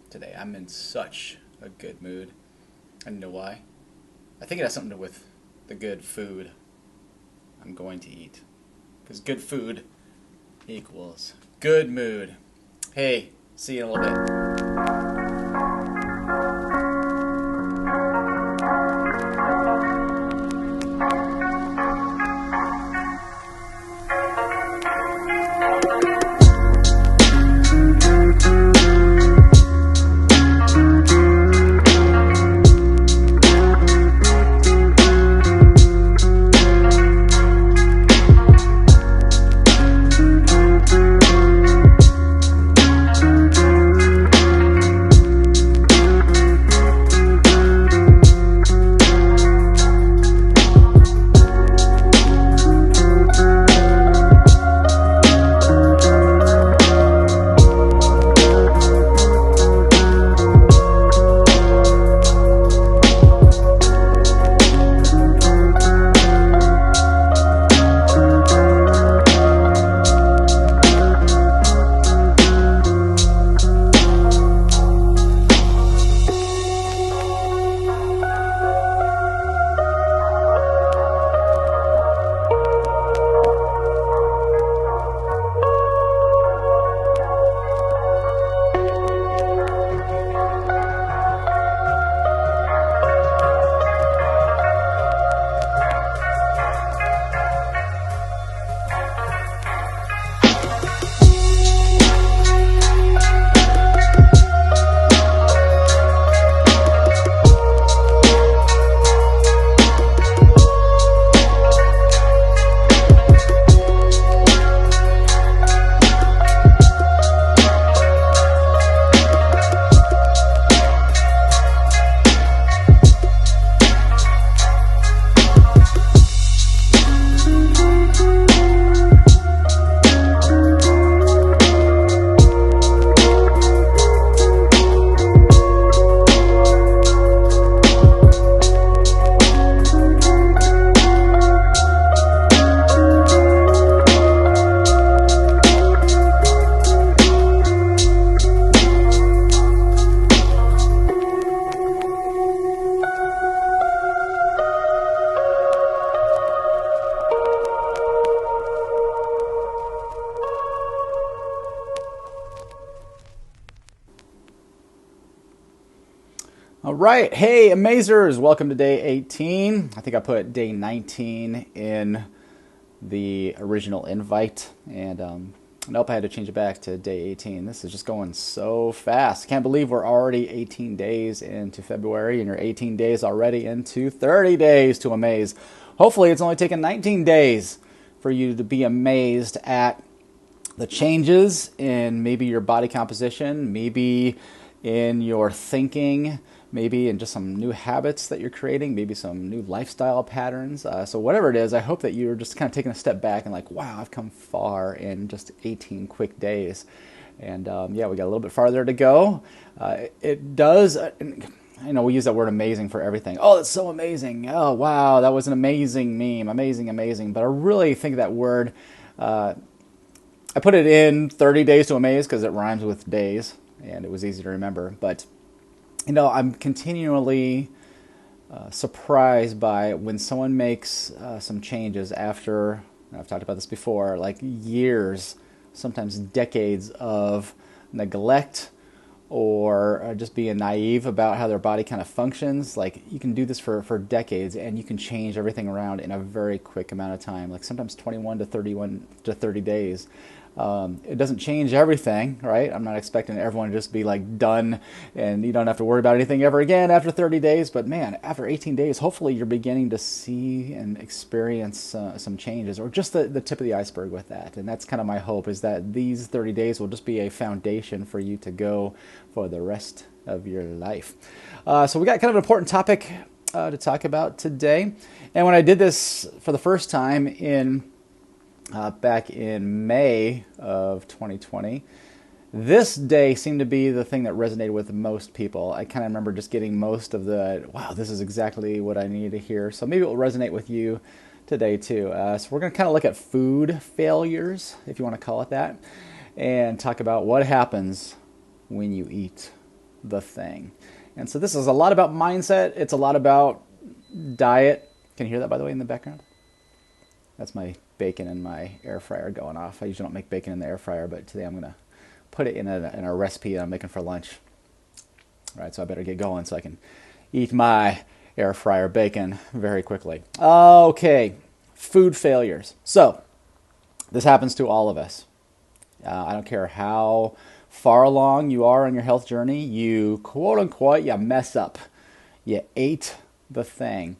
today. I'm in such a good mood. And you know why? I think it has something to do with the good food I'm going to eat. Because good food equals good mood. Hey, see you in a little bit. All right. Hey, Amazers. Welcome to day 18. I think I put day 19 in the original invite. And nope, I had to change it back to day 18. This is just going so fast. Can't believe we're already 18 days into February and you're 18 days already into 30 days to amaze. Hopefully it's only taken 19 days for you to be amazed at the changes in maybe your body composition, maybe in your thinking, maybe in just some new habits that you're creating, maybe some new lifestyle patterns. So whatever it is, I hope that you're just kind of taking a step back and like, wow, I've come far in just 18 quick days. And yeah, we got a little bit farther to go. It does, we use that word amazing for everything. Oh, that's so amazing. Oh, wow, that was an amazing meme. Amazing. But I really think that word, I put it in 30 days to amaze because it rhymes with days and it was easy to remember. But I'm continually surprised by when someone makes some changes after, I've talked about this before, like years, sometimes decades of neglect or just being naive about how their body kind of functions. Like you can do this for decades and you can change everything around in a very quick amount of time, like sometimes 21 to 30 days. It doesn't change everything, right? I'm not expecting everyone to just be like done and you don't have to worry about anything ever again after 30 days. But man, after 18 days, hopefully you're beginning to see and experience some changes or just the tip of the iceberg with that. And that's kind of my hope, is that these 30 days will just be a foundation for you to go for the rest of your life. So we got kind of an important topic to talk about today. And when I did this for the first time back in May of 2020, this day seemed to be the thing that resonated with most people. I kind of remember just getting most of wow, this is exactly what I needed to hear. So maybe it will resonate with you today too. So we're going to kind of look at food failures, if you want to call it that, and talk about what happens when you eat the thing. And so this is a lot about mindset. It's a lot about diet. Can you hear that, by the way, in the background? That's my bacon in my air fryer going off. I usually don't make bacon in the air fryer, but today I'm going to put it in a recipe that I'm making for lunch. All right, so I better get going so I can eat my air fryer bacon very quickly. Okay, food failures. So this happens to all of us. I don't care how far along you are on your health journey, you quote unquote, you mess up. You ate the thing.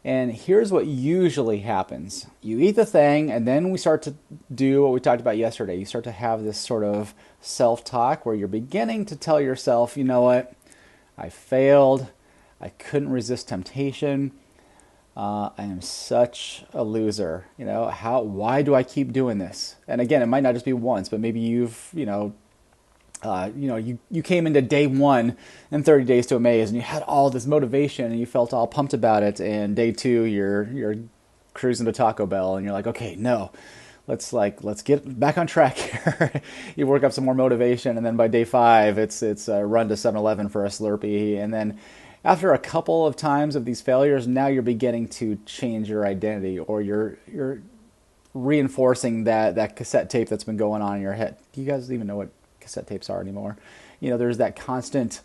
And here's what usually happens. You eat the thing, and then we start to do what we talked about yesterday. You start to have this sort of self-talk where you're beginning to tell yourself, you know what, I failed. I couldn't resist temptation. I am such a loser. Why do I keep doing this? And again, it might not just be once, but maybe you've, you came into day one in 30 Days to Amaze and you had all this motivation and you felt all pumped about it. And day two, you're cruising to Taco Bell and you're like, okay, no, let's get back on track here. You work up some more motivation, and then by day five, it's a run to 7-Eleven for a Slurpee. And then after a couple of times of these failures, now you're beginning to change your identity, or you're reinforcing that cassette tape that's been going on in your head. Do you guys even know what cassette tapes are anymore? There's that constant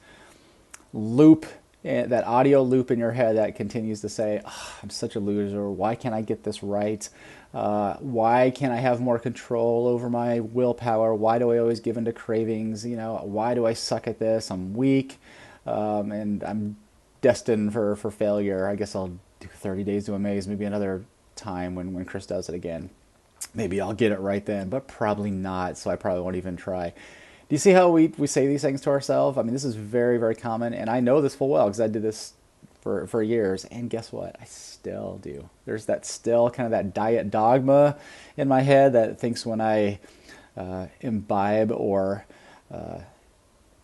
loop, that audio loop in your head that continues to say, oh, I'm such a loser. Why can't I get this right? Why can't I have more control over my willpower? Why do I always give in to cravings? Why do I suck at this? I'm weak, and I'm destined for failure. I guess I'll do 30 Days to Amaze maybe another time when Chris does it again. Maybe I'll get it right then, but probably not, so I probably won't even try. Do you see how we say these things to ourselves? I mean, this is very, very common, and I know this full well because I did this for years, and guess what? I still do. There's that still kind of that diet dogma in my head that thinks when I imbibe or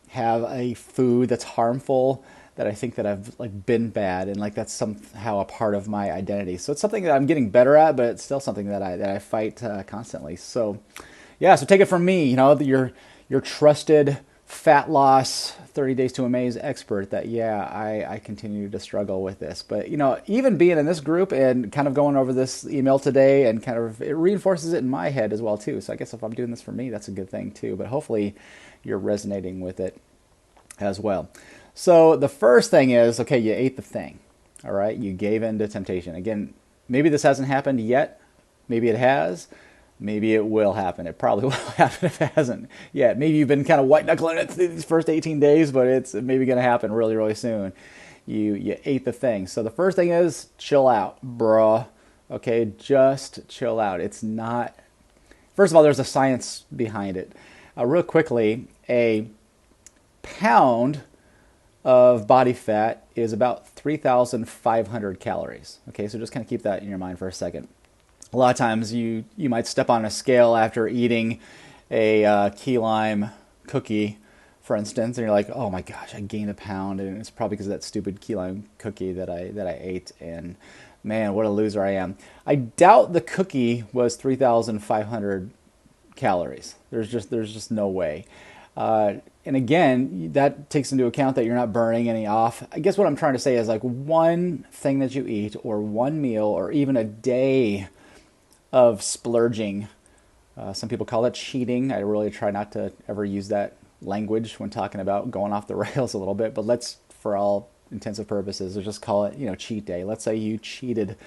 have a food that's harmful, that I think that I've been bad, and that's somehow a part of my identity. So it's something that I'm getting better at, but it's still something that I fight constantly. So yeah, so take it from me, your trusted fat loss 30 Days to Amaze expert, that I continue to struggle with this. But even being in this group and kind of going over this email today, and kind of it reinforces it in my head as well too. So I guess if I'm doing this for me, that's a good thing too. But hopefully you're resonating with it as well. So the first thing is, okay, you ate the thing. All right, you gave in to temptation. Again, maybe this hasn't happened yet. Maybe it has. Maybe it will happen. It probably will happen if it hasn't yet. Maybe you've been kind of white-knuckling it these first 18 days, but it's maybe going to happen really, really soon. You ate the thing. So the first thing is chill out, bruh. Okay, just chill out. It's not... First of all, there's a science behind it. Real quickly, a pound of body fat is about 3,500 calories. Okay, so just kind of keep that in your mind for a second. A lot of times you might step on a scale after eating a key lime cookie, for instance, and you're like, oh my gosh, I gained a pound, and it's probably because of that stupid key lime cookie that I ate, and man, what a loser I am. I doubt the cookie was 3,500 calories. There's just no way. And again, that takes into account that you're not burning any off. I guess what I'm trying to say is one thing that you eat, or one meal, or even a day of splurging. Some people call it cheating. I really try not to ever use that language when talking about going off the rails a little bit, but let's, for all intensive purposes, let's just call it, cheat day. Let's say you cheated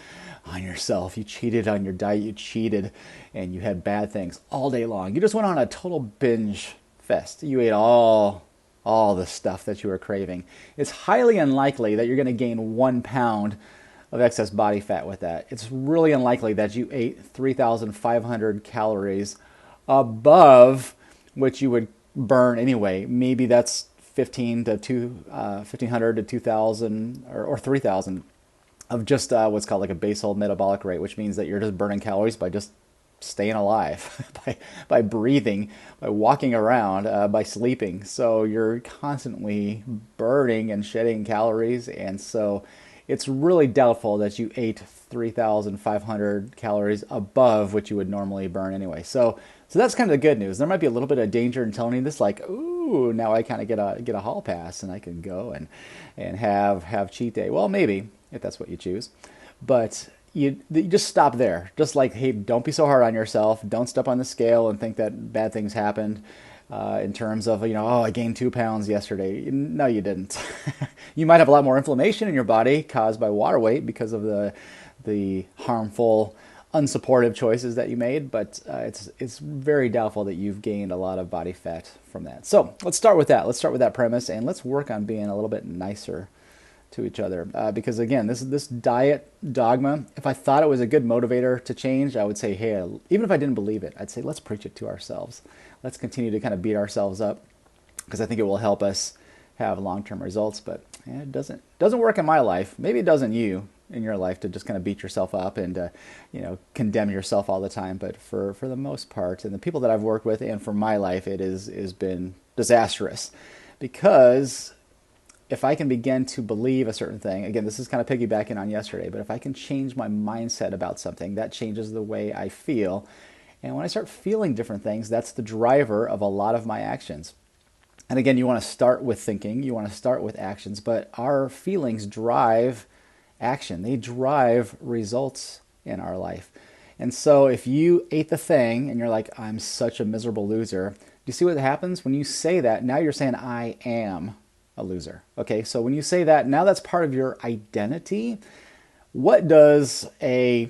on yourself, you cheated on your diet, you cheated, and you had bad things all day long. You just went on a total binge fest. You ate all the stuff that you were craving. It's highly unlikely that you're going to gain 1 pound of excess body fat with that. It's really unlikely that you ate 3,500 calories above what you would burn anyway. Maybe that's 1,500 to 2,000 or 3,000 of just what's called a basal metabolic rate, which means that you're just burning calories by just staying alive, by breathing, by walking around, by sleeping. So you're constantly burning and shedding calories, and so it's really doubtful that you ate 3,500 calories above what you would normally burn anyway. So So that's kind of the good news. There might be a little bit of danger in telling you this, like, ooh, now I kind of get a hall pass and I can go and have cheat day. Well, maybe if that's what you choose, but you just stop there. Just like, hey, don't be so hard on yourself. Don't step on the scale and think that bad things happened. In terms of, oh, I gained 2 pounds yesterday. No, you didn't. You might have a lot more inflammation in your body caused by water weight because of the harmful, unsupportive choices that you made, but it's very doubtful that you've gained a lot of body fat from that. So let's start with that. Let's start with that premise, and let's work on being a little bit nicer to each other. Because again, this diet dogma, if I thought it was a good motivator to change, I would say, hey, even if I didn't believe it, I'd say, let's preach it to ourselves. Let's continue to kind of beat ourselves up, because I think it will help us have long-term results. But it doesn't work in my life. Maybe it doesn't in your life, to just kind of beat yourself up and condemn yourself all the time. But for the most part, and the people that I've worked with, and for my life, it has been disastrous. Because if I can begin to believe a certain thing, again, this is kind of piggybacking on yesterday, but if I can change my mindset about something, that changes the way I feel. And when I start feeling different things, that's the driver of a lot of my actions. And again, you want to start with thinking, you want to start with actions, but our feelings drive action. They drive results in our life. And so if you ate the thing and you're like, I'm such a miserable loser, do you see what happens? When you say that, now you're saying, I am a loser. Okay, so when you say that, now that's part of your identity. What does a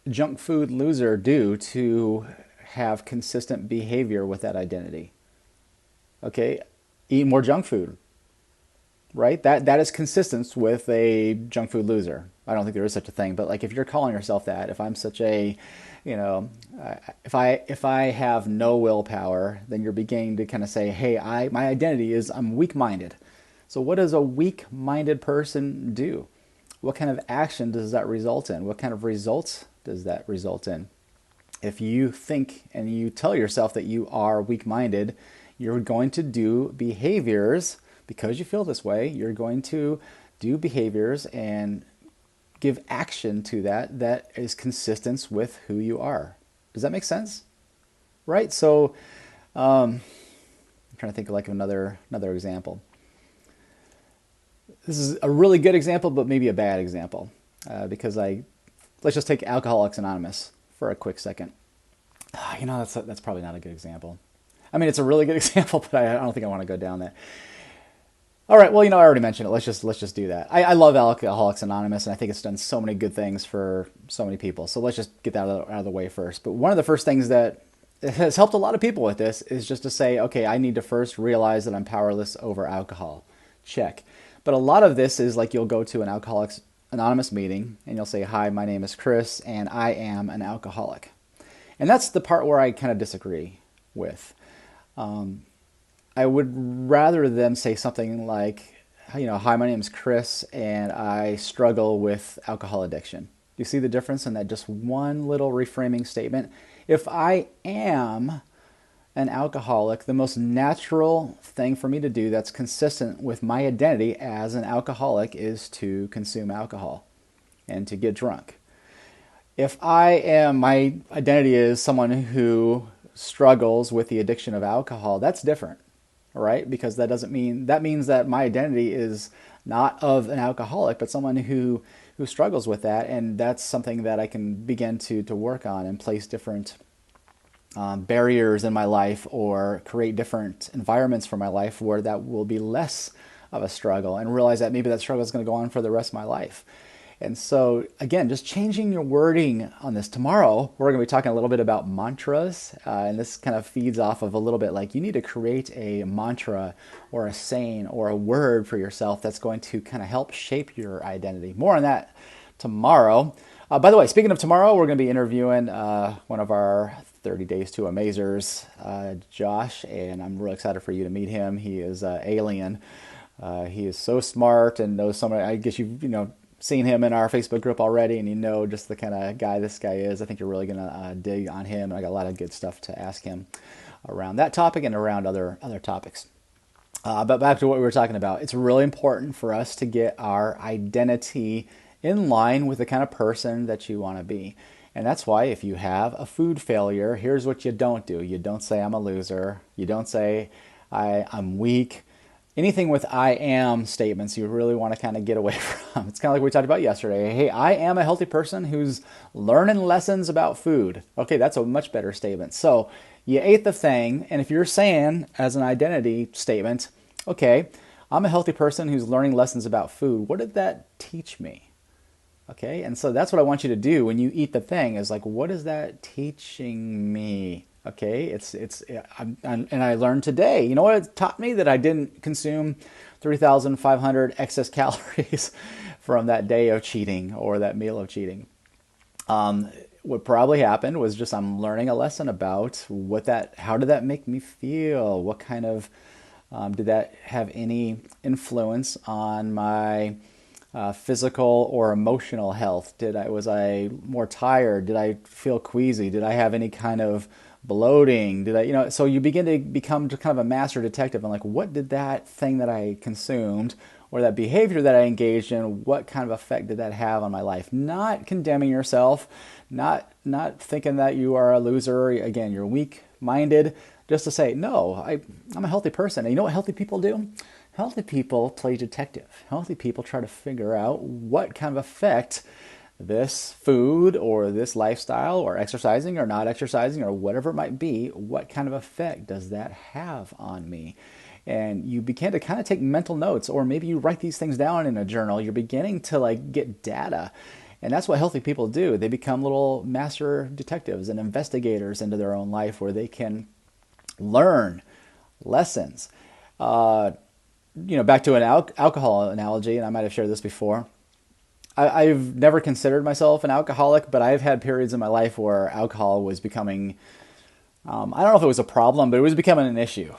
junk food loser do to have consistent behavior with that identity? Okay, eat more junk food, right? That is consistent with a junk food loser. I don't think there is such a thing, but like if you're calling yourself that, if I'm such a, if I have no willpower, then you're beginning to kind of say, hey, my identity is I'm weak-minded. So what does a weak-minded person do? What kind of action does that result in? What kind of results does that result in? If you think and you tell yourself that you are weak-minded, you're going to do behaviors because you feel this way. You're going to do behaviors and give action to that is consistent with who you are. Does that make sense? Right? So I'm trying to think of like another example. This is a really good example, but maybe a bad example, because let's just take Alcoholics Anonymous for a quick second. That's probably not a good example. I mean, it's a really good example, but I don't think I want to go down that. All right, well, I already mentioned it. Let's just do that. I love Alcoholics Anonymous, and I think it's done so many good things for so many people. So let's just get that out of the way first. But one of the first things that has helped a lot of people with this is just to say, okay, I need to first realize that I'm powerless over alcohol. Check. But a lot of this is like you'll go to an Alcoholics Anonymous meeting, and you'll say, hi, my name is Chris, and I am an alcoholic. And that's the part where I kind of disagree with. I would rather them say something like, hi, my name is Chris, and I struggle with alcohol addiction. Do you see the difference in that just one little reframing statement? If I am an alcoholic, the most natural thing for me to do that's consistent with my identity as an alcoholic is to consume alcohol and to get drunk. If my identity is someone who struggles with the addiction of alcohol, that's different. All right, because that means that my identity is not of an alcoholic, but someone who struggles with that, and that's something that I can begin to work on and place different barriers in my life or create different environments for my life where that will be less of a struggle, and realize that maybe that struggle is going to go on for the rest of my life. And so, again, just changing your wording on this. Tomorrow, we're going to be talking a little bit about mantras, and this kind of feeds off of a little bit like you need to create a mantra or a saying or a word for yourself that's going to kind of help shape your identity. More on that tomorrow. By the way, speaking of tomorrow, we're going to be interviewing one of our 30 Days To Amazers, Josh, and I'm really excited for you to meet him. He is an alien. He is so smart and knows so many. I guess you've seen him in our Facebook group already, and just the kind of guy this guy is. I think you're really going to dig on him, and I got a lot of good stuff to ask him around that topic and around other topics. But back to what we were talking about, it's really important for us to get our identity in line with the kind of person that you want to be. And that's why if you have a food failure, here's what you don't do. You don't say I'm a loser. You don't say I'm weak. Anything with I am statements you really want to kind of get away from. It's kind of like we talked about yesterday. Hey, I am a healthy person who's learning lessons about food. Okay, that's a much better statement. So you ate the thing, and if you're saying as an identity statement, okay, I'm a healthy person who's learning lessons about food, what did that teach me? Okay, and so that's what I want you to do when you eat the thing is like, what is that teaching me? Okay, and I learned today. You know what it taught me? That I didn't consume 3,500 excess calories from that day of cheating or that meal of cheating. What probably happened was just I'm learning a lesson about how did that make me feel? What kind of, did that have any influence on my physical or emotional health? Was I more tired? Did I feel queasy? Did I have any kind of bloating? So you begin to become kind of a master detective and like, what did that thing that I consumed or that behavior that I engaged in, what kind of effect did that have on my life? Not condemning yourself, not thinking that you are a loser. Again, you're weak-minded. Just to say, no, I'm a healthy person. And you know what healthy people do? Healthy people play detective. Healthy people try to figure out what kind of effect this food or this lifestyle or exercising or not exercising or whatever it might be, what kind of effect does that have on me? And you begin to kind of take mental notes, or maybe you write these things down in a journal. You're beginning to like get data. And that's what healthy people do. They become little master detectives and investigators into their own life where they can learn lessons. Back to an alcohol analogy, and I might have shared this before. I've never considered myself an alcoholic, but I've had periods in my life where alcohol was becoming, I don't know if it was a problem, but it was becoming an issue.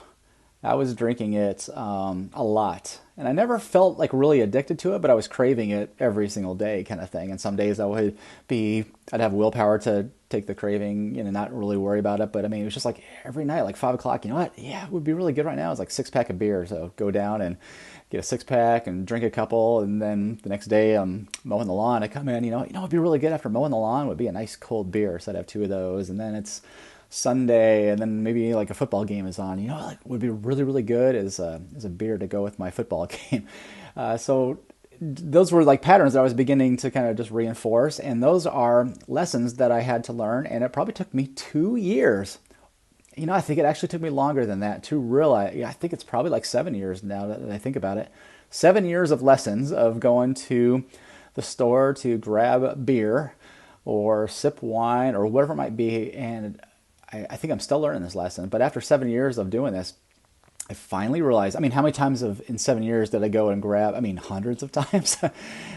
I was drinking it a lot. And I never felt like really addicted to it, but I was craving it every single day kind of thing. And some days I'd have willpower to take the craving, not really worry about it. But I mean, it was just like every night, like 5 o'clock, you know what? Yeah, it would be really good right now. It's like 6-pack of beer. So go down and get a 6-pack and drink a couple. And then the next day I'm mowing the lawn. I come in, it'd be really good after mowing the lawn would be a nice cold beer. So I'd have 2 of those. And then it's Sunday, and then maybe like a football game is on. Like would be really, really good is a beer to go with my football game. So those were like patterns that I was beginning to kind of just reinforce, and those are lessons that I had to learn, and it probably took me 2 years. I think it actually took me longer than that to realize. I think it's probably like 7 years now that I think about it. 7 years of lessons of going to the store to grab beer or sip wine or whatever it might be, and I think I'm still learning this lesson, but after 7 years of doing this, I finally realized, how many times in 7 years did I go and grab, hundreds of times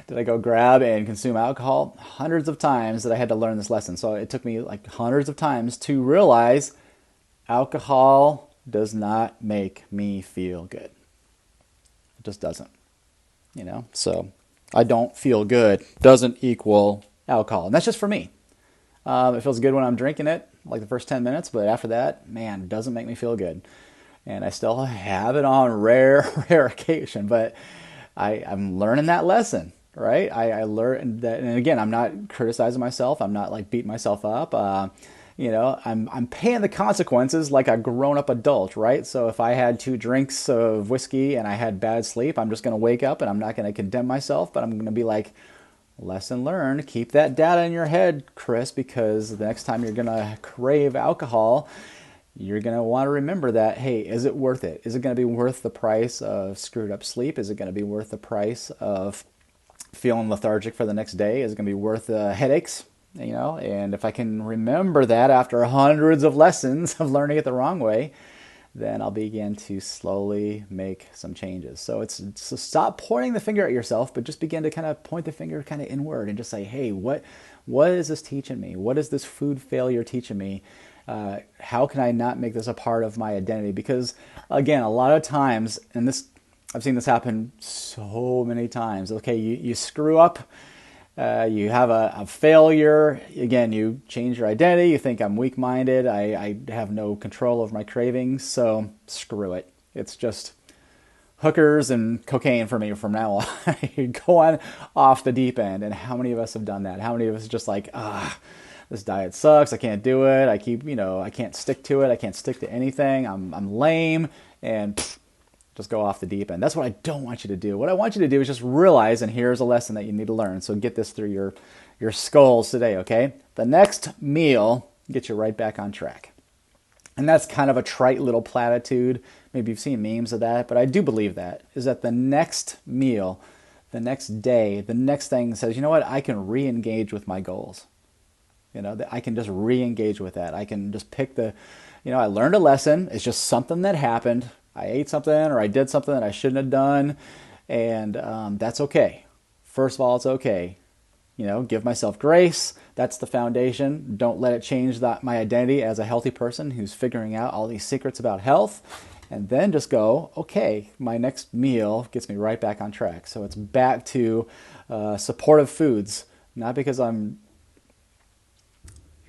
did I go grab and consume alcohol? Hundreds of times that I had to learn this lesson. So it took me like hundreds of times to realize alcohol does not make me feel good. It just doesn't, So I don't feel good doesn't equal alcohol. And that's just for me. It feels good when I'm drinking it, like the first 10 minutes, but after that, man, it doesn't make me feel good. And I still have it on rare occasion, but I'm learning that lesson, right? I learned that, and again, I'm not criticizing myself. I'm not like beating myself up. I'm paying the consequences like a grown-up adult, right? So if I had 2 drinks of whiskey and I had bad sleep, I'm just going to wake up and I'm not going to condemn myself, but I'm going to be like, lesson learned. Keep that data in your head, Chris, because the next time you're going to crave alcohol, you're going to want to remember that, hey, is it worth it? Is it going to be worth the price of screwed up sleep? Is it going to be worth the price of feeling lethargic for the next day? Is it going to be worth the headaches? And if I can remember that after hundreds of lessons of learning it the wrong way, then I'll begin to slowly make some changes. So stop pointing the finger at yourself, but just begin to kind of point the finger kind of inward and just say, hey, what is this teaching me? What is this food failure teaching me? How can I not make this a part of my identity? Because again, a lot of times, and I've seen this happen so many times. Okay, you screw up. You have a failure. Again, you change your identity. You think I'm weak-minded. I have no control over my cravings. So screw it. It's just hookers and cocaine for me from now on. You go on off the deep end. And how many of us have done that? How many of us just like, this diet sucks. I can't do it. I keep, I can't stick to it. I can't stick to anything. I'm lame, and just go off the deep end. That's what I don't want you to do. What I want you to do is just realize, and here's a lesson that you need to learn. So get this through your skulls today, okay? The next meal gets you right back on track. And that's kind of a trite little platitude. Maybe you've seen memes of that, but I do believe that, is that the next meal, the next day, the next thing says, you know what, I can re-engage with my goals. I can just re-engage with that. I can just pick I learned a lesson. It's just something that happened. I ate something or I did something that I shouldn't have done, and that's okay. First of all, it's okay. Give myself grace. That's the foundation. Don't let it change my identity as a healthy person who's figuring out all these secrets about health. And then just go, okay, my next meal gets me right back on track. So it's back to supportive foods, not because I'm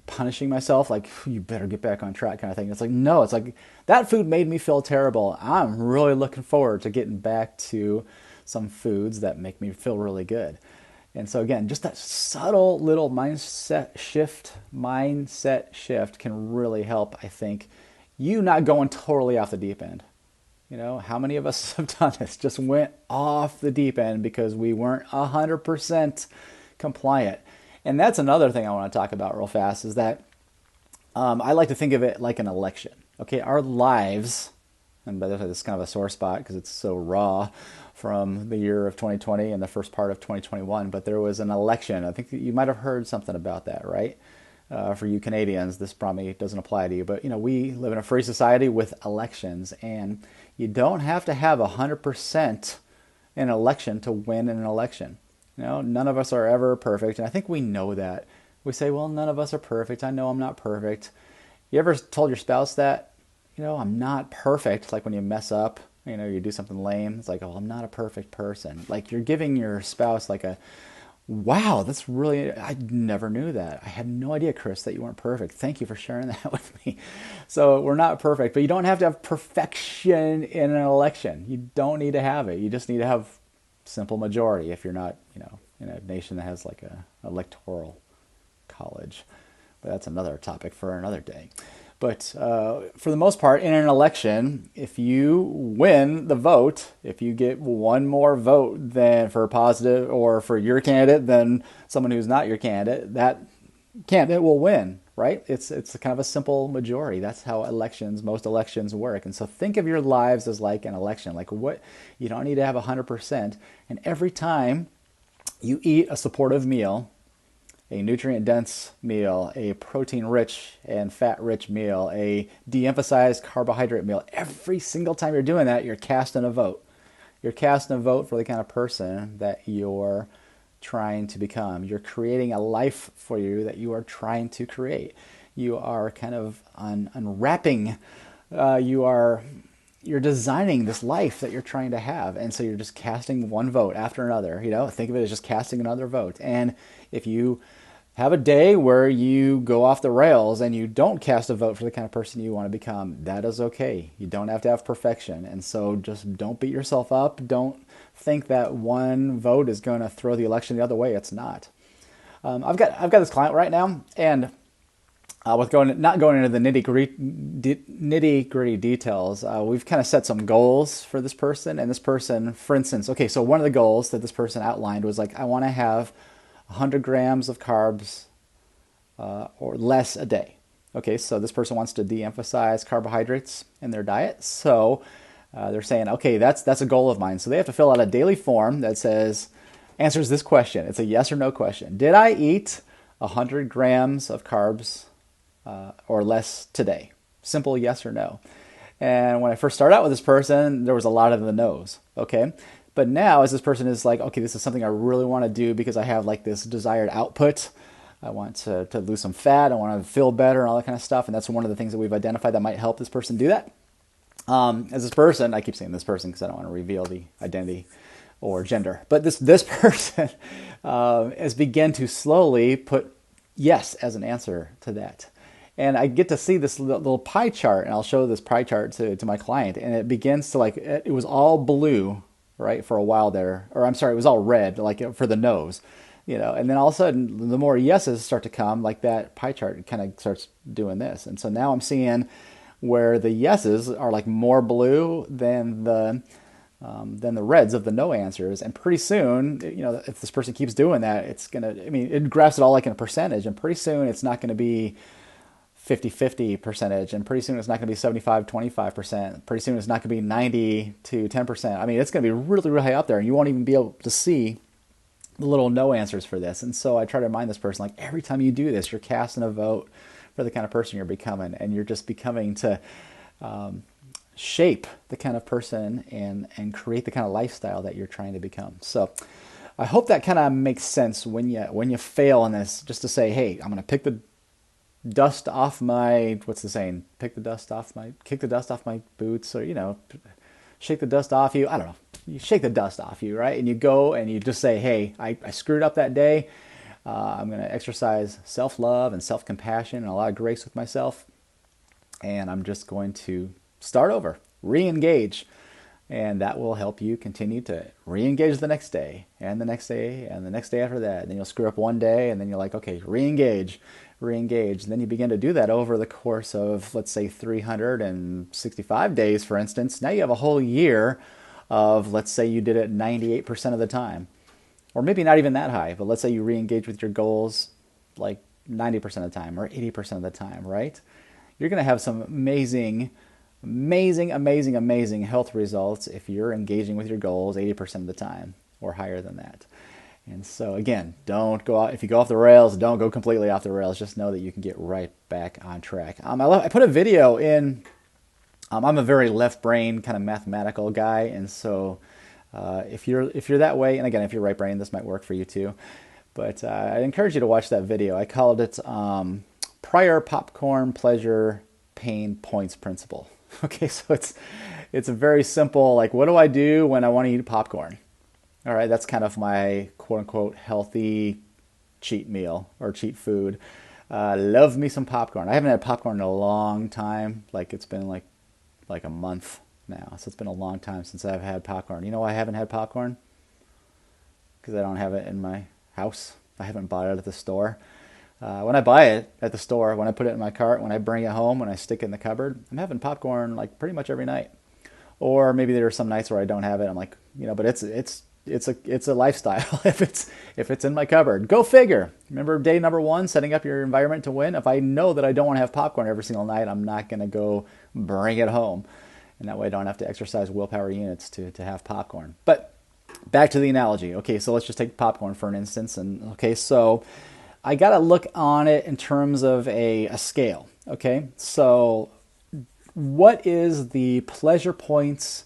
punishing myself, like, you better get back on track kind of thing. It's like, no, it's like, that food made me feel terrible. I'm really looking forward to getting back to some foods that make me feel really good. And so again, just that subtle little mindset shift can really help, I think, you not going totally off the deep end. How many of us have done this? Just went off the deep end because we weren't 100% compliant. And that's another thing I want to talk about real fast, is that I like to think of it like an election. Okay, our lives, and by the way, this is kind of a sore spot because it's so raw from the year of 2020 and the first part of 2021, but there was an election. I think you might have heard something about that, right? For you Canadians, this probably doesn't apply to you, but we live in a free society with elections, and you don't have to have 100% in an election to win an election. None of us are ever perfect, and I think we know that. We say, well, none of us are perfect. I know I'm not perfect. You ever told your spouse that? I'm not perfect, like when you mess up, you do something lame. It's like, oh, I'm not a perfect person. Like, you're giving your spouse like wow, that's really, I never knew that. I had no idea, Chris, that you weren't perfect. Thank you for sharing that with me. So we're not perfect, but you don't have to have perfection in an election. You don't need to have it. You just need to have simple majority if you're not, in a nation that has like a electoral college. But that's another topic for another day. But for the most part, in an election, if you win the vote, if you get one more vote than for positive or for your candidate than someone who's not your candidate, that candidate will win, right? It's kind of a simple majority. That's how most elections work. And so think of your lives as like an election. Like, what, you don't need to have 100%. And every time you eat a supportive meal, a nutrient-dense meal, a protein-rich and fat-rich meal, a de-emphasized carbohydrate meal, every single time you're doing that, you're casting a vote. You're casting a vote for the kind of person that you're trying to become. You're creating a life for you that you are trying to create. You are kind of unwrapping. You're designing this life that you're trying to have. And so you're just casting one vote after another. Think of it as just casting another vote. And if you have a day where you go off the rails and you don't cast a vote for the kind of person you want to become, that is okay. You don't have to have perfection. And so just don't beat yourself up. Don't think that one vote is going to throw the election the other way. It's not. I've got this client right now, and not going into the nitty gritty details, we've kind of set some goals for this person. And this person, for instance, okay, so one of the goals that this person outlined was like, I want to have 100 grams of carbs or less a day. Okay, so this person wants to de-emphasize carbohydrates in their diet. So they're saying, okay, that's a goal of mine. So they have to fill out a daily form that answers this question. It's a yes or no question. Did I eat 100 grams of carbs or less today? Simple yes or no. And when I first started out with this person, there was a lot of the no's. Okay. But now, as this person is like, okay, this is something I really want to do because I have like this desired output. I want to lose some fat. I want to feel better and all that kind of stuff. And that's one of the things that we've identified that might help this person do that. As this person, I keep saying this person because I don't want to reveal the identity or gender. But this person has begun to slowly put yes as an answer to that. And I get to see this little pie chart, and I'll show this pie chart to my client. And it begins to it was all blue, right, for a while there. Or I'm sorry, it was all red, like for the nose. And then all of a sudden, the more yeses start to come, like that pie chart kind of starts doing this. And so now I'm seeing where the yeses are like more blue than the reds of the no answers. And pretty soon, if this person keeps doing that, it's going to, it graphs it all like in a percentage. And pretty soon it's not going to be 50-50 percentage. And pretty soon it's not going to be 75-25%. Pretty soon it's not going to be 90 to 10%. It's going to be really, really high up there. And you won't even be able to see the little no answers for this. And so I try to remind this person, like, every time you do this, you're casting a vote for the kind of person you're becoming. And you're just becoming to shape the kind of person and create the kind of lifestyle that you're trying to become. So I hope that kind of makes sense when you fail in this, just to say, hey, I'm going to pick the dust off my, what's the saying? Kick the dust off my boots, or, shake the dust off you. I don't know. You shake the dust off you, right? And you go and you just say, hey, I screwed up that day. I'm going to exercise self-love and self-compassion and a lot of grace with myself. And I'm just going to start over, re-engage, and that will help you continue to re-engage the next day, and the next day, and the next day after that. And then you'll screw up one day, and then you're like, okay, re-engage. And then you begin to do that over the course of, let's say, 365 days, for instance. Now you have a whole year of, let's say you did it 98% of the time, or maybe not even that high, but let's say you re-engage with your goals like 90% of the time or 80% of the time, right? You're going to have some amazing health results if you're engaging with your goals 80% of the time or higher than that. And so again, don't go out. If you go off the rails, don't go completely off the rails. Just know that you can get right back on track. I put a video in. I'm a very left brain kind of mathematical guy, and so if you're that way, and again, if you're right brain, this might work for you too. But I encourage you to watch that video. I called it Prior Popcorn Pleasure Pain Points Principle. Okay, so it's a very simple, like, what do I do when I want to eat popcorn? All right, that's kind of my quote-unquote healthy cheat meal or cheat food. Love me some popcorn. I haven't had popcorn in a long time. Like, it's been like a month now. So it's been a long time since I've had popcorn. You know why I haven't had popcorn? Because I don't have it in my house. I haven't bought it at the store. When I buy it at the store, when I put it in my cart, when I bring it home, when I stick it in the cupboard, I'm having popcorn like pretty much every night. Or maybe there are some nights where I don't have it. I'm like, but it's a lifestyle if it's in my cupboard. Go figure. Remember day number 1, setting up your environment to win. If I know that I don't want to have popcorn every single night, I'm not going to go bring it home. And that way I don't have to exercise willpower units to have popcorn. But back to the analogy. Okay, so let's just take popcorn for an instance. And okay, so I got to look on it in terms of a scale, okay? So what is the pleasure points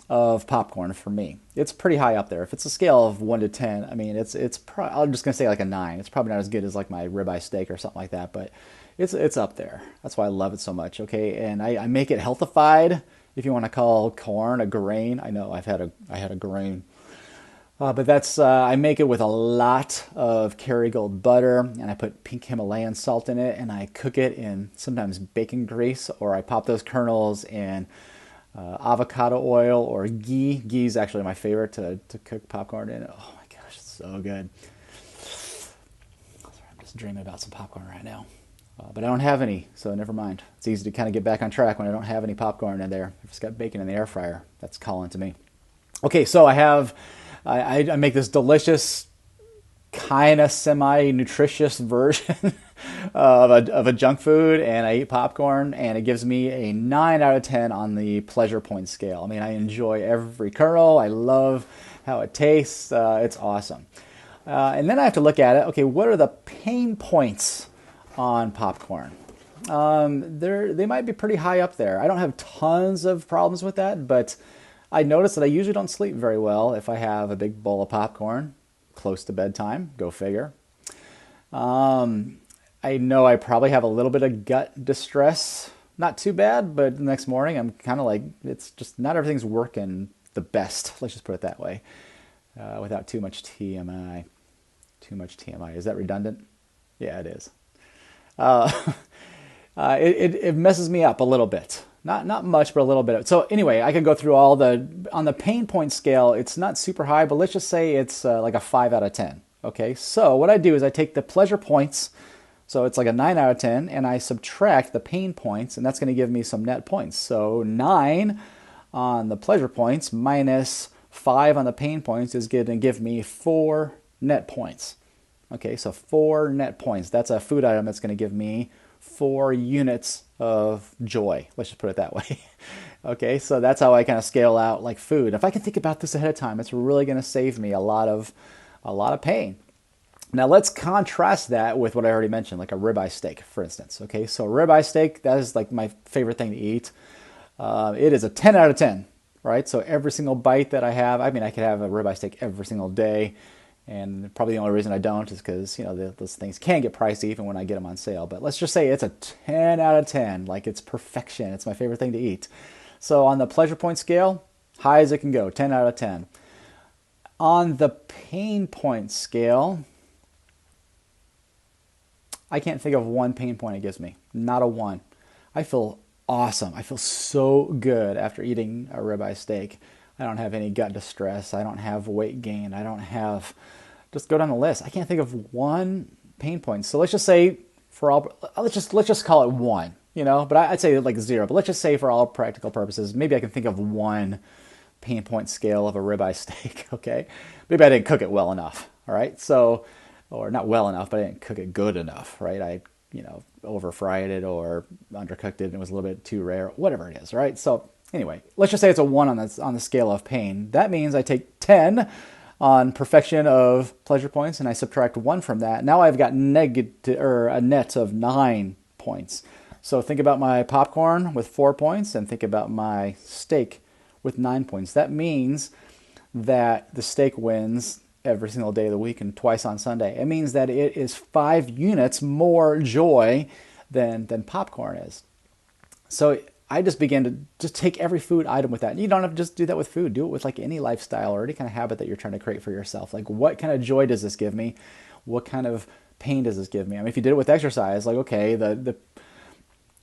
of popcorn for me? It's pretty high up there. If it's a scale of 1 to 10, I'm just going to say like a 9. It's probably not as good as like my ribeye steak or something like that, but it's up there. That's why I love it so much, okay? And I make it healthified, if you want to call corn a grain. I know I had a grain. But that's I make it with a lot of Kerrygold butter, and I put pink Himalayan salt in it, and I cook it in sometimes bacon grease, or I pop those kernels in avocado oil or ghee. Ghee is actually my favorite to cook popcorn in. Oh my gosh, it's so good. Sorry, I'm just dreaming about some popcorn right now. But I don't have any, so never mind. It's easy to kind of get back on track when I don't have any popcorn in there. I've just got bacon in the air fryer. That's calling to me. Okay, so I make this delicious, kind of semi-nutritious version of a junk food, and I eat popcorn, and it gives me a 9 out of 10 on the pleasure point scale. I enjoy every kernel. I love how it tastes. It's awesome. And then I have to look at it. Okay, what are the pain points on popcorn? They might be pretty high up there. I don't have tons of problems with that, but I notice that I usually don't sleep very well if I have a big bowl of popcorn close to bedtime. Go figure. I know I probably have a little bit of gut distress. Not too bad, but the next morning I'm kind of like, it's just not everything's working the best. Let's just put it that way. Without too much TMI. Too much TMI. Is that redundant? Yeah, it is. it messes me up a little bit. Not much, but a little bit. So anyway, I could go through all on the pain point scale. It's not super high, but let's just say it's like a 5 out of 10. Okay, so what I do is I take the pleasure points, so it's like a 9 out of 10, and I subtract the pain points, and that's going to give me some net points. So 9 on the pleasure points minus 5 on the pain points is going to give me 4 net points. Okay, so 4 net points. That's a food item that's going to give me 4 units of joy. Let's just put it that way. Okay, so that's how I kind of scale out like food. If I can think about this ahead of time, it's really going to save me a lot of pain. Now let's contrast that with what I already mentioned, like a ribeye steak, for instance. Okay, so ribeye steak, that is like my favorite thing to eat. It is a 10 out of 10, right? So every single bite that I have, I mean, I could have a ribeye steak every single day. And probably the only reason I don't is because, those things can get pricey even when I get them on sale. But let's just say it's a 10 out of 10. Like, it's perfection. It's my favorite thing to eat. So on the pleasure point scale, high as it can go, 10 out of 10. On the pain point scale, I can't think of one pain point it gives me. Not a one. I feel awesome. I feel so good after eating a ribeye steak. I don't have any gut distress. I don't have weight gain. I don't have, just go down the list. I can't think of one pain point. So let's just say let's just call it 1, but I'd say like 0, but let's just say for all practical purposes, maybe I can think of 1 pain point scale of a ribeye steak. Okay. Maybe I didn't cook it well enough. All right. So, or not well enough, but I didn't cook it good enough, right? I, over fried it or undercooked it and it was a little bit too rare, whatever it is, right? So anyway, let's just say it's a 1 on the scale of pain. That means I take 10 on perfection of pleasure points and I subtract 1 from that. Now I've got a net of 9 points. So think about my popcorn with 4 points and think about my steak with 9 points. That means that the steak wins every single day of the week and twice on Sunday. It means that it is 5 units more joy than popcorn is. So I just began to just take every food item with that. And you don't have to just do that with food. Do it with like any lifestyle or any kind of habit that you're trying to create for yourself. Like, what kind of joy does this give me? What kind of pain does this give me? I mean, if you did it with exercise, like, okay,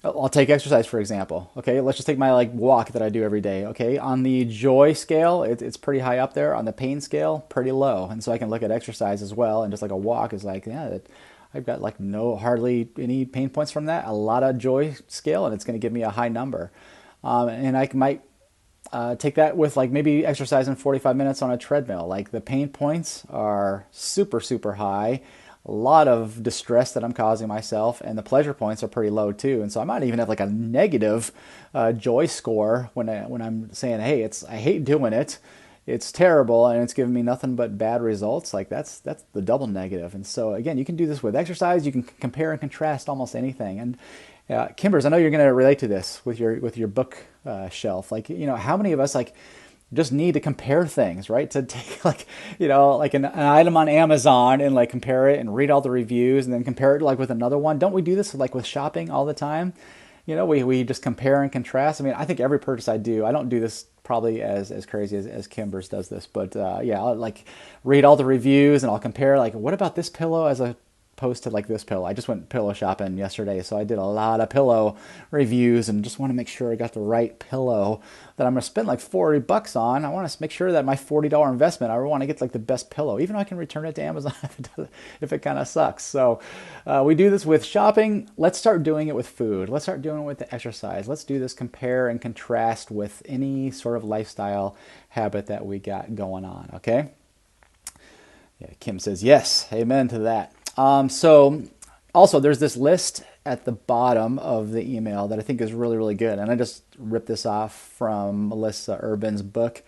I'll take exercise, for example. Okay, let's just take my walk that I do every day. Okay, on the joy scale, it's pretty high up there. On the pain scale, pretty low. And so I can look at exercise as well. And just like a walk is like, yeah, I've got hardly any pain points from that. A lot of joy scale, and it's going to give me a high number. And I might take that with maybe exercising 45 minutes on a treadmill. Like, the pain points are super, super high. A lot of distress that I'm causing myself, and the pleasure points are pretty low too. And so I might even have a negative joy score when I'm saying, hey, I hate doing it. It's terrible, and it's giving me nothing but bad results. Like, that's the double negative. And so again, you can do this with exercise. You can compare and contrast almost anything. And Kimbers, I know you're going to relate to this with your book shelf. How many of us just need to compare things, right? To take an item on Amazon and compare it and read all the reviews and then compare it with another one. Don't we do this with shopping all the time? We just compare and contrast. I mean, I think every purchase I do, I don't do this probably as crazy as Kimbers does this, but I'll read all the reviews and I'll compare what about this pillow as opposed to this pillow. I just went pillow shopping yesterday, so I did a lot of pillow reviews and just want to make sure I got the right pillow that I'm going to spend $40 on. I want to make sure that my $40 investment, I want to get the best pillow, even though I can return it to Amazon if it kind of sucks. So we do this with shopping. Let's start doing it with food. Let's start doing it with the exercise. Let's do this compare and contrast with any sort of lifestyle habit that we got going on, okay? Yeah, Kim says, yes, amen to that. So also there's this list at the bottom of the email that I think is really, really good. And I just ripped this off from Melissa Urban's book.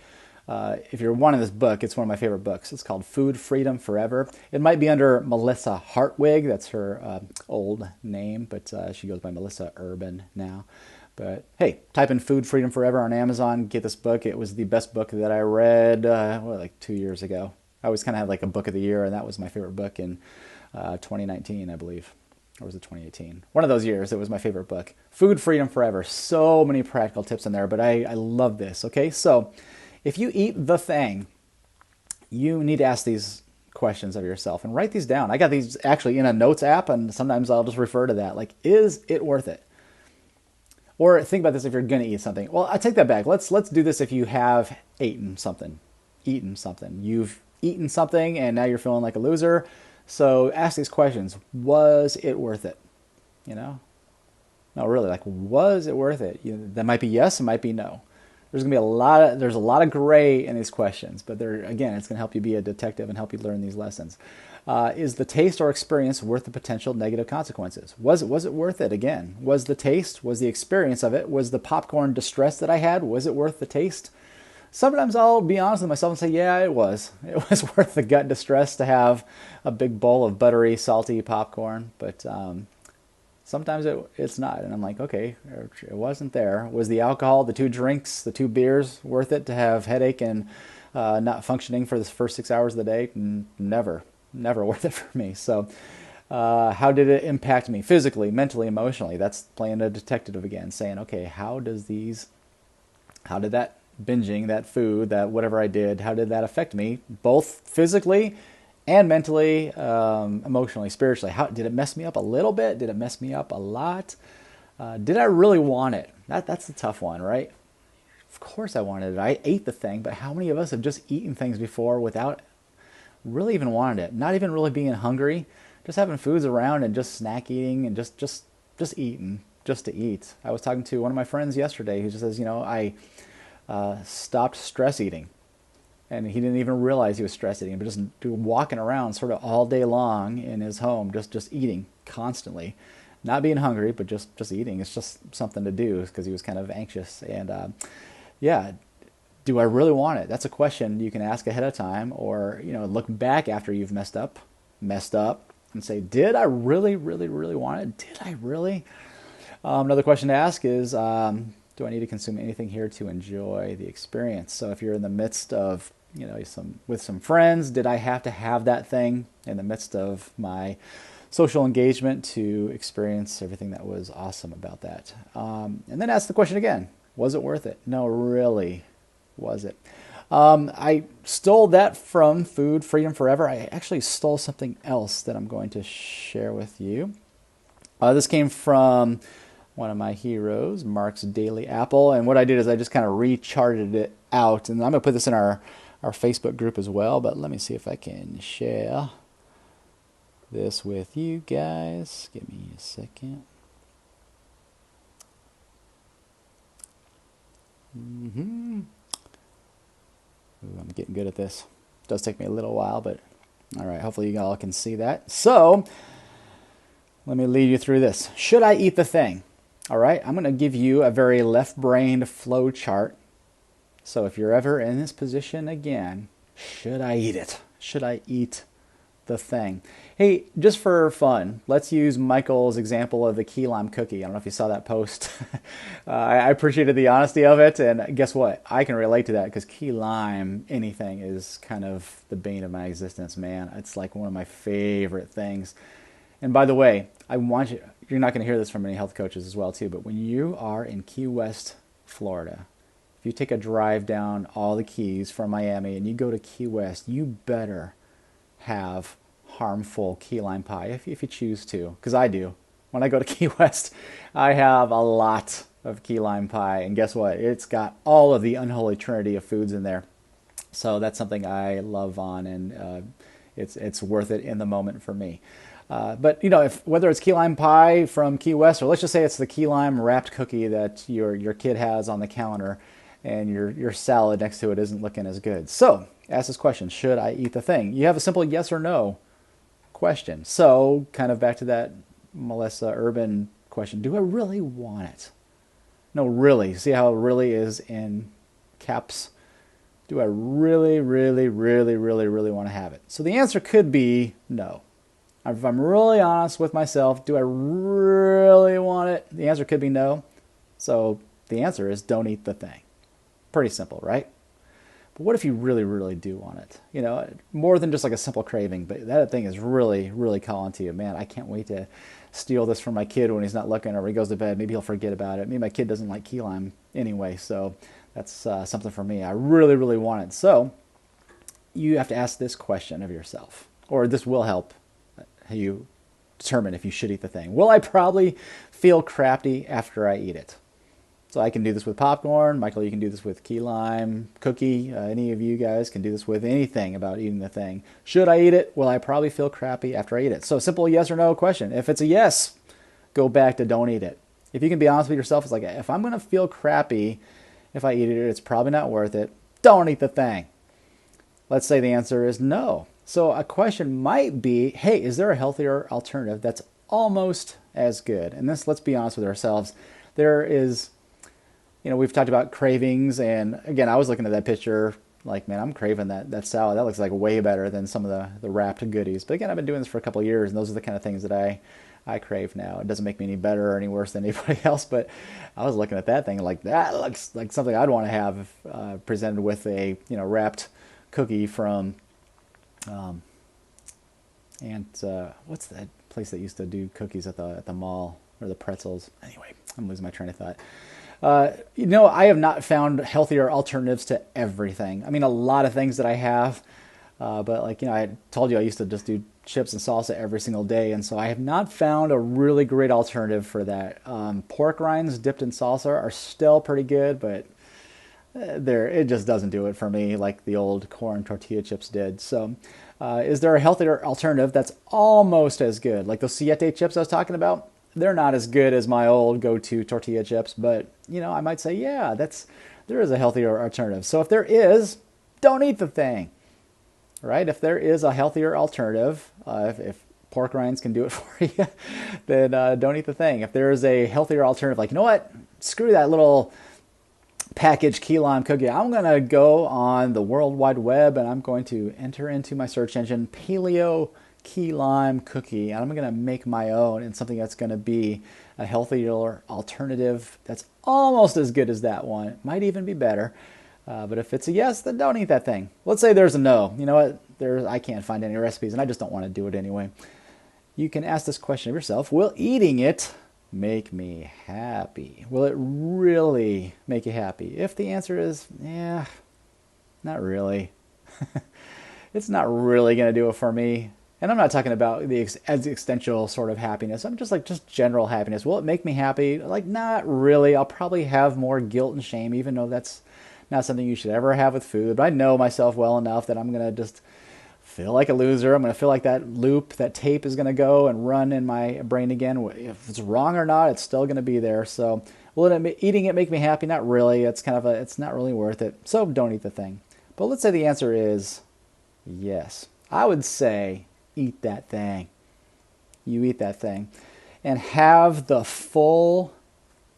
If you're wanting this book, it's one of my favorite books. It's called Food Freedom Forever. It might be under Melissa Hartwig. That's her old name, but she goes by Melissa Urban now. But hey, type in Food Freedom Forever on Amazon. Get this book. It was the best book that I read 2 years ago. I always kind of have a book of the year, and that was my favorite book in 2019, I believe. Or was it 2018? One of those years, it was my favorite book. Food Freedom Forever. So many practical tips in there, but I love this, okay? So if you eat the thing, you need to ask these questions of yourself and write these down. I got these actually in a notes app, and sometimes I'll just refer to that. Is it worth it? Or think about this if you're going to eat something. Well, I take that back. Let's do this if you have eaten something. Eaten something. You've eaten something and now you're feeling like a loser. So ask these questions. Was it worth it? You know? No, really, like, was it worth it? That might be yes, it might be no. There's gonna be there's a lot of gray in these questions, but again, it's gonna help you be a detective and help you learn these lessons. Is the taste or experience worth the potential negative consequences? Was it worth it? Again, was the taste, was the experience of it, was the popcorn distress that I had, was it worth the taste? Sometimes I'll be honest with myself and say, yeah, it was. It was worth the gut distress to have a big bowl of buttery, salty popcorn, but sometimes it's not, and I'm like, okay, it wasn't there. Was the alcohol, the 2 drinks, the 2 beers worth it to have headache and not functioning for the first 6 hours of the day? Never worth it for me. So how did it impact me physically, mentally, emotionally? That's playing a detective again, saying, okay, how did that binging, that food, that whatever I did, how did that affect me, both physically and mentally, emotionally, spiritually? How did it mess me up a little bit? Did it mess me up a lot? Did I really want it? That's the tough one, right? Of course I wanted it. I ate the thing, but how many of us have just eaten things before without really even wanting it? Not even really being hungry, just having foods around and just snack eating and just eating just to eat. I was talking to one of my friends yesterday who just says, I stopped stress eating. And he didn't even realize he was stress eating, but just walking around sort of all day long in his home, just eating constantly. Not being hungry, but just eating. It's just something to do because he was kind of anxious. And yeah, do I really want it? That's a question you can ask ahead of time, or look back after you've messed up, and say, did I really, really, really want it? Did I really? Another question to ask is, do I need to consume anything here to enjoy the experience? So if you're in the midst of with some friends, did I have to have that thing in the midst of my social engagement to experience everything that was awesome about that? And then ask the question again, was it worth it? No, really, was it? I stole that from Food Freedom Forever. I actually stole something else that I'm going to share with you. This came from one of my heroes, Mark's Daily Apple. And what I did is I just kind of recharted it out. And I'm going to put this in our Facebook group as well. But let me see if I can share this with you guys. Give me a second. Ooh, I'm getting good at this. It does take me a little while, but all right. Hopefully you all can see that. So let me lead you through this. Should I eat the thing? All right, I'm going to give you a very left-brained flow chart. So if you're ever in this position again, should I eat it? Should I eat the thing? Hey, just for fun, let's use Michael's example of the key lime cookie. I don't know if you saw that post. I appreciated the honesty of it, and guess what? I can relate to that because key lime, anything, is kind of the bane of my existence, man. It's like one of my favorite things. And by the way, I want you, you're not going to hear this from any health coaches as well too, but when you are in Key West, Florida, if you take a drive down all the Keys from Miami and you go to Key West, you better have harmful key lime pie if you choose to, because I do. When I go to Key West, I have a lot of key lime pie, and guess what? It's got all of the unholy trinity of foods in there. So that's something I love on, and it's worth it in the moment for me. But whether it's key lime pie from Key West, or let's just say it's the key lime wrapped cookie that your kid has on the counter, and your salad next to it isn't looking as good. So ask this question: should I eat the thing? You have a simple yes or no question. So kind of back to that Melissa Urban question: do I really want it? No, really. See how really is in caps? Do I really, really, really, really, really want to have it? So the answer could be no. If I'm really honest with myself, do I really want it? The answer could be no. So the answer is don't eat the thing. Pretty simple, right? But what if you really, really do want it? More than just like a simple craving, but that thing is really, really calling to you. Man, I can't wait to steal this from my kid when he's not looking, or when he goes to bed. Maybe he'll forget about it. Maybe my kid doesn't like key lime anyway, so that's something for me. I really, really want it. So you have to ask this question of yourself, or this will help you determine if you should eat the thing. Will I probably feel crappy after I eat it? So I can do this with popcorn. Michael, you can do this with key lime cookie. Any of you guys can do this with anything about eating the thing. Should I eat it? Will I probably feel crappy after I eat it? So simple yes or no question. If it's a yes, go back to don't eat it. If you can be honest with yourself, it's like, if I'm going to feel crappy if I eat it, it's probably not worth it. Don't eat the thing. Let's say the answer is no. So a question might be, hey, is there a healthier alternative that's almost as good? And this, let's be honest with ourselves. There is, we've talked about cravings, and again, I was looking at that picture like, man, I'm craving that salad. That looks like way better than some of the wrapped goodies. But again, I've been doing this for a couple of years, and those are the kind of things that I crave now. It doesn't make me any better or any worse than anybody else, but I was looking at that thing like, that looks like something I'd want to have presented with a wrapped cookie from what's that place that used to do cookies at the mall, or the pretzels? Anyway, I'm losing my train of thought. I have not found healthier alternatives to everything. I mean, a lot of things that I have, but I told you I used to just do chips and salsa every single day, and so I have not found a really great alternative for that. Pork rinds dipped in salsa are still pretty good, but it just doesn't do it for me like the old corn tortilla chips did. So is there a healthier alternative that's almost as good? Like those Siete chips I was talking about, they're not as good as my old go-to tortilla chips, but I might say, yeah, there is a healthier alternative. So if there is, don't eat the thing, right? If there is a healthier alternative, if pork rinds can do it for you, then don't eat the thing. If there is a healthier alternative, like, you know what, screw that little packaged key lime cookie. I'm going to go on the World Wide Web and I'm going to enter into my search engine paleo key lime cookie, and I'm going to make my own, and something that's going to be a healthier alternative that's almost as good as that one. It might even be better. But if it's a yes, then don't eat that thing. Let's say there's a no. You know what? I can't find any recipes, and I just don't want to do it anyway. You can ask this question of yourself: will eating it make me happy? Will it really make you happy? If the answer is, yeah, not really. It's not really going to do it for me. And I'm not talking about the existential sort of happiness. I'm just general happiness. Will it make me happy? Like, not really. I'll probably have more guilt and shame, even though that's not something you should ever have with food. But I know myself well enough that I'm going to just feel like a loser. I'm going to feel like that loop, that tape is going to go and run in my brain again. If it's wrong or not, it's still going to be there. So will eating it make me happy? Not really. It's not really worth it. So don't eat the thing. But let's say the answer is yes. I would say eat that thing. You eat that thing and have the full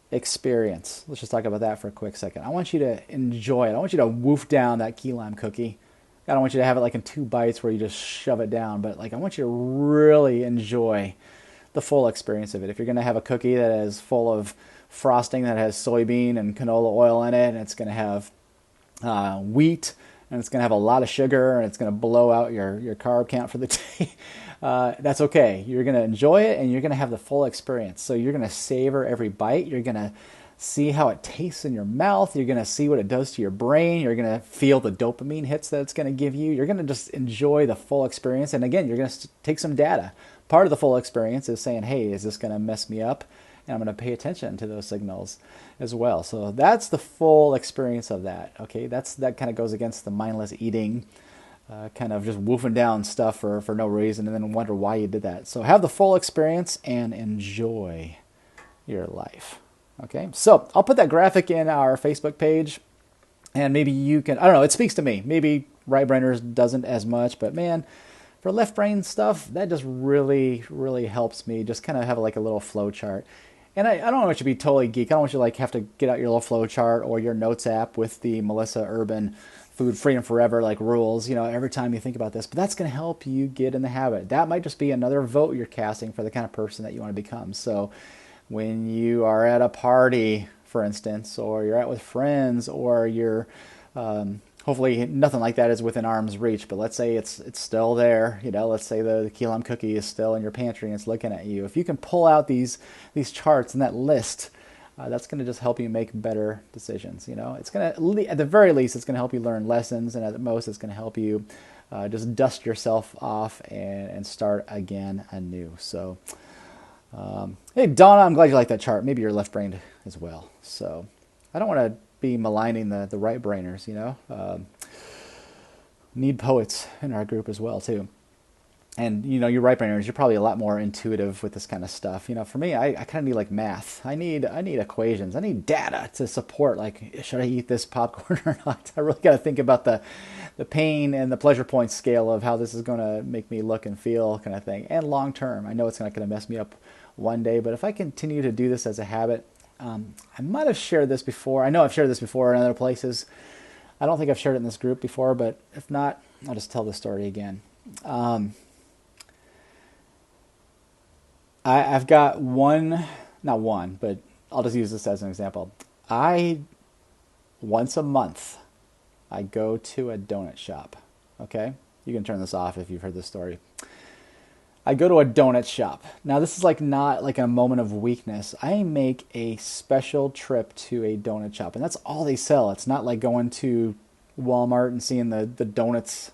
experience. Let's just talk about that for a quick second. I want you to enjoy it. I want you to woof down that key lime cookie. I don't want you to have it like in 2 bites where you just shove it down, but I want you to really enjoy the full experience of it. If you're going to have a cookie that is full of frosting that has soybean and canola oil in it, and it's going to have wheat, and it's going to have a lot of sugar, and it's going to blow out your carb count for the day, that's okay. You're going to enjoy it, and you're going to have the full experience. So you're going to savor every bite. You're going to see how it tastes in your mouth. You're going to see what it does to your brain. You're going to feel the dopamine hits that it's going to give you. You're going to just enjoy the full experience. And again, you're going to take some data. Part of the full experience is saying, hey, is this going to mess me up? And I'm going to pay attention to those signals as well. So that's the full experience of that. Okay, that kind of goes against the mindless eating, kind of just woofing down stuff for no reason and then wonder why you did that. So have the full experience and enjoy your life. Okay, so I'll put that graphic in our Facebook page, and maybe you can, I don't know, it speaks to me. Maybe right brainers doesn't as much, but man, for left brain stuff, that just really, really helps me just kind of have like a little flow chart. And I don't want you to be totally geek. I don't want you to have to get out your little flow chart or your notes app with the Melissa Urban Food Freedom Forever rules, every time you think about this. But that's going to help you get in the habit. That might just be another vote you're casting for the kind of person that you want to become. So when you are at a party, for instance, or you're out with friends, or you're hopefully nothing like that is within arm's reach, but let's say it's still there. Let's say the key lime cookie is still in your pantry and it's looking at you. If you can pull out these charts and that list, that's going to just help you make better decisions. It's going to, at the very least, it's going to help you learn lessons, and at the most, it's going to help you just dust yourself off and start again anew. So. Hey, Donna, I'm glad you like that chart. Maybe you're left-brained as well. So I don't want to be maligning the right brainers, you know. Need poets in our group as well too. And you know, you right brainers, you're probably a lot more intuitive with this kind of stuff. You know, for me, I kind of need like math. I need equations. I need data to support like, should I eat this popcorn or not? I really got to think about the pain and the pleasure point scale of how this is going to make me look and feel, kind of thing. And long term, I know it's not going to mess me up one day, but if I continue to do this as a habit, I might have shared this before. I know I've shared this before in other places. I don't think I've shared it in this group before, but if not, I'll just tell the story again. I've got not one, but I'll just use this as an example. Once a month, I go to a donut shop. Okay? You can turn this off if you've heard this story. I go to a donut shop. Now, this is like not like a moment of weakness. I make a special trip to a donut shop, and that's all they sell. It's not like going to Walmart and seeing the donuts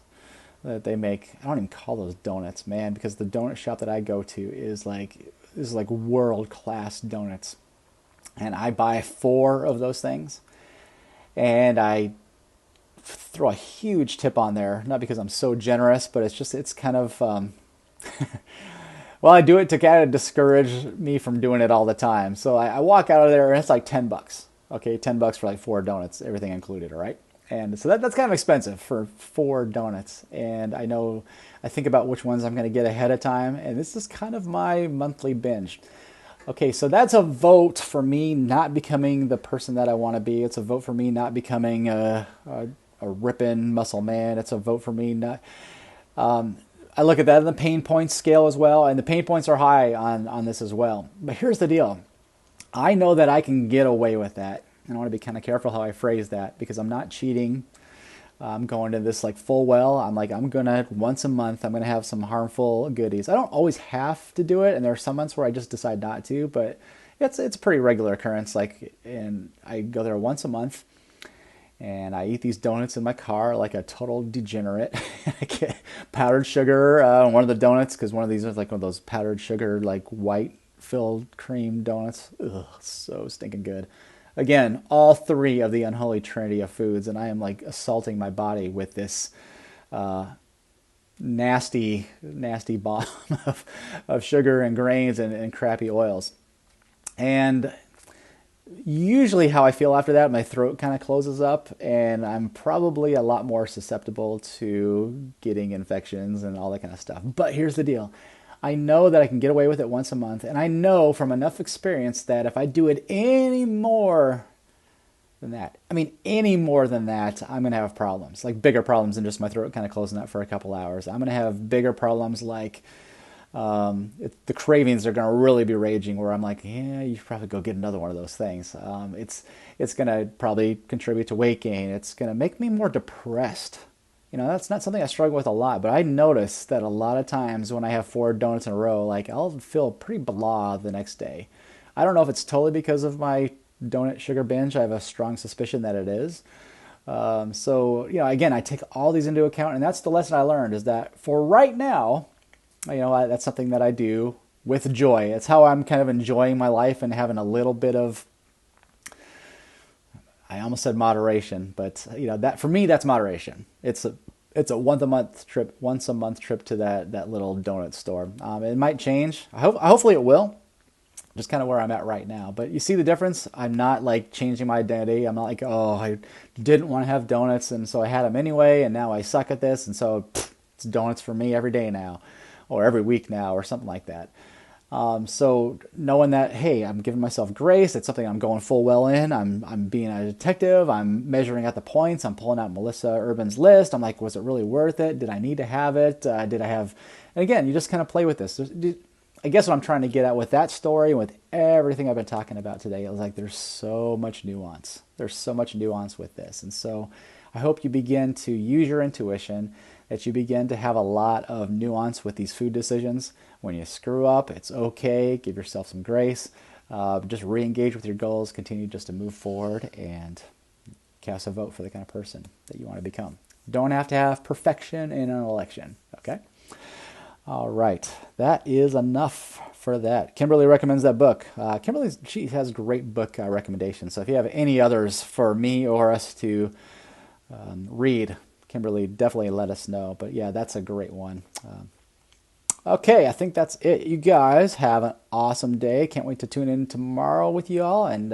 that they make. I don't even call those donuts, man, because the donut shop that I go to is like world-class donuts. And I buy 4 of those things, and I throw a huge tip on there, not because I'm so generous, but it's kind of well, I do it to kind of discourage me from doing it all the time. So I walk out of there and it's like $10. Okay, $10 for like 4 donuts, everything included, all right? And so that's kind of expensive for 4 donuts. And I think about which ones I'm going to get ahead of time. And this is kind of my monthly binge. Okay, so that's a vote for me not becoming the person that I want to be. It's a vote for me not becoming a ripping muscle man. It's a vote for me not... I look at that on the pain points scale as well, and the pain points are high on this as well. But here's the deal. I know that I can get away with that. And I want to be kind of careful how I phrase that, because I'm not cheating. I'm going to this like full well. I'm going to, once a month, I'm going to have some harmful goodies. I don't always have to do it, and there are some months where I just decide not to, but it's a pretty regular occurrence. And I go there once a month, and I eat these donuts in my car like a total degenerate. I get powdered sugar on one of the donuts, because one of these is like one of those powdered sugar, like white filled cream donuts. Ugh, so stinking good. Again, all 3 of the unholy trinity of foods, and I am like assaulting my body with this nasty bomb of sugar and grains and crappy oils. And usually how I feel after that, my throat kind of closes up, and I'm probably a lot more susceptible to getting infections and all that kind of stuff. But here's the deal. I know that I can get away with it once a month, and I know from enough experience that if I do it any more than that, I'm going to have problems, like bigger problems than just my throat kind of closing up for a couple hours. I'm going to have bigger problems like the cravings are going to really be raging, where I'm like, yeah, you should probably go get another one of those things. It's going to probably contribute to weight gain. It's going to make me more depressed. You know, that's not something I struggle with a lot, but I notice that a lot of times when I have 4 donuts in a row, like I'll feel pretty blah the next day. I don't know if it's totally because of my donut sugar binge. I have a strong suspicion that it is. So, you know, again, I take all these into account, and that's the lesson I learned, is that for right now, you know, that's something that I do with joy. It's how I'm kind of enjoying my life and having a little bit of, I almost said moderation, but you know, that for me, that's moderation. It's a once a month trip to that little donut store. It might change. Hopefully it will. Just kind of where I'm at right now. But you see the difference? I'm not like changing my identity. I'm not like, oh, I didn't want to have donuts, and so I had them anyway, and now I suck at this, and so it's donuts for me every day now, or every week now, or something like that. So knowing that, hey, I'm giving myself grace. It's something I'm going full well in. I'm being a detective. I'm measuring out the points. I'm pulling out Melissa Urban's list. I'm like, was it really worth it? Did I need to have it? Did I have? And again, you just kind of play with this. I guess what I'm trying to get at with that story and with everything I've been talking about today is like, there's so much nuance. There's so much nuance with this. And so I hope you begin to use your intuition, that you begin to have a lot of nuance with these food decisions. When you screw up, it's okay. Give yourself some grace. Just re-engage with your goals. Continue just to move forward and cast a vote for the kind of person that you want to become. Don't have to have perfection in an election, okay? All right. That is enough for that. Kimberly recommends that book. She has great book recommendations. So if you have any others for me or us to read, Kimberly, definitely let us know. But yeah, that's a great one. Okay, I think that's it. You guys have an awesome day. Can't wait to tune in tomorrow with you all. And